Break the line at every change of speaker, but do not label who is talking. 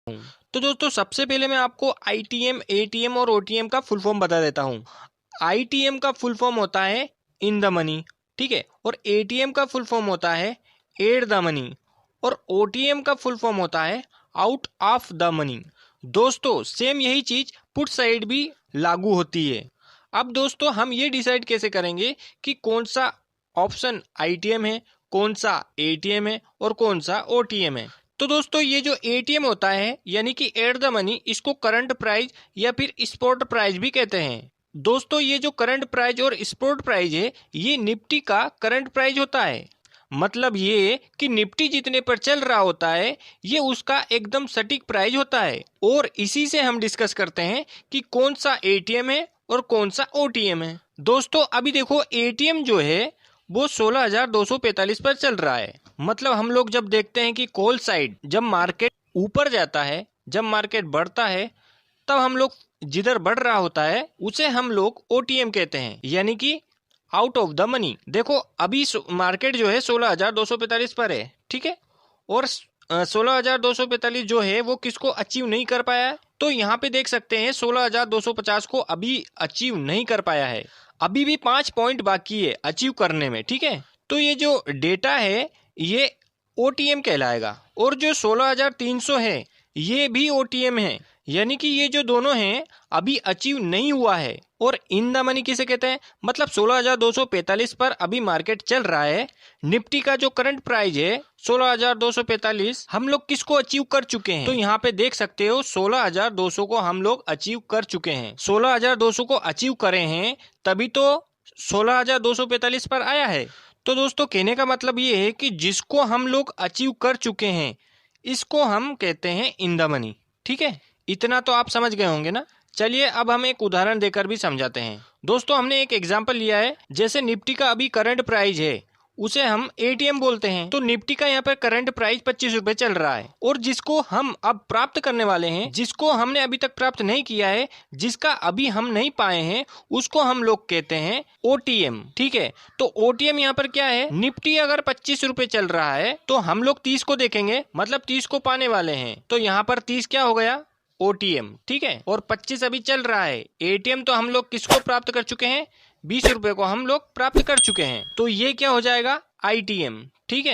तो दोस्तों सबसे पहले मैं आपको आईटीएम, एटीएम और ओटीएम का फुल फॉर्म बता देता हूँ। आईटीएम का फुल फॉर्म होता है इन द मनी, ठीक है, और एटीएम का फुल फॉर्म होता है एट द मनी, और ओटीएम का फुल फॉर्म होता है आउट ऑफ द मनी। दोस्तों सेम यही चीज पुट साइड भी लागू होती है। अब दोस्तों हम ये डिसाइड कैसे करेंगे कि कौन सा ऑप्शन आईटीएम है, कौन सा एटीएम है और कौन सा ओटीएम है। तो दोस्तों ये जो एटीएम होता है यानी कि एट द मनी, इसको करंट प्राइस या फिर स्पॉट प्राइस भी कहते हैं। दोस्तों ये जो करंट प्राइस और स्पॉट प्राइस है ये निफ्टी का करंट प्राइस होता है। मतलब ये कि निफ्टी जितने पर चल रहा होता है ये उसका एकदम सटीक प्राइस होता है। और इसी से हम डिस्कस करते हैं कि कौन सा एटीएम है और कौन सा ओटीएम है। दोस्तों अभी देखो एटीएम जो है वो 16,245 पर चल रहा है। मतलब हम लोग जब देखते हैं कि कॉल साइड जब मार्केट ऊपर जाता है, जब मार्केट बढ़ता है, तब हम लोग जिधर बढ़ रहा होता है उसे हम लोग ओटीएम कहते हैं, यानी कि आउट ऑफ द मनी। देखो अभी मार्केट जो है 16,245 पर है, ठीक है, और 16,245 जो है वो किसको अचीव नहीं कर पाया है। तो यहाँ पे देख सकते हैं 16,250 को अभी अचीव नहीं कर पाया है। अभी भी 5 पॉइंट बाकी है अचीव करने में, ठीक है। तो ये जो डेटा है ये ओटीएम कहलाएगा, और जो 16,300 है ये भी ओटीएम है, यानी कि ये जो दोनों हैं अभी अचीव नहीं हुआ है। और इन द मनी किसे कहते हैं, मतलब 16,245 पर अभी मार्केट चल रहा है। निफ्टी का जो करंट प्राइस है 16,245, हम लोग किसको अचीव कर चुके हैं। तो यहाँ पे देख सकते हो 16,200 को हम लोग अचीव कर चुके हैं। 16,200 को अचीव करे हैं तभी तो 16,245 पर आया है। तो दोस्तों कहने का मतलब ये है कि जिसको हम लोग अचीव कर चुके हैं इसको हम कहते हैं इन द मनी, ठीक है। इतना तो आप समझ गए होंगे ना। चलिए अब हम एक उदाहरण देकर भी समझाते हैं। दोस्तों हमने एक एग्जांपल लिया है, जैसे निफ्टी का अभी करंट प्राइस है उसे हम एटीएम बोलते हैं। तो निफ्टी का यहाँ पर करंट प्राइस 25 रुपए चल रहा है, और जिसको हम अब प्राप्त करने वाले हैं, जिसको हमने अभी तक प्राप्त नहीं किया है, जिसका अभी हम नहीं पाए हैं, उसको हम लोग कहते हैं ओटीएम, ठीक है। तो ओटीएम यहाँ पर क्या है, निफ्टी अगर 25 रुपए चल रहा है तो हम लोग 30 को देखेंगे, मतलब 30 को पाने वाले हैं। तो यहाँ पर 30 क्या हो गया, ओटीएम, ठीक है। और 25 अभी चल रहा है। एटीएम तो हम लोग किसको प्राप्त कर चुके हैं, 20 रुपए को हम लोग प्राप्त कर चुके हैं। तो ये क्या हो जाएगा, आईटीएम, ठीक है।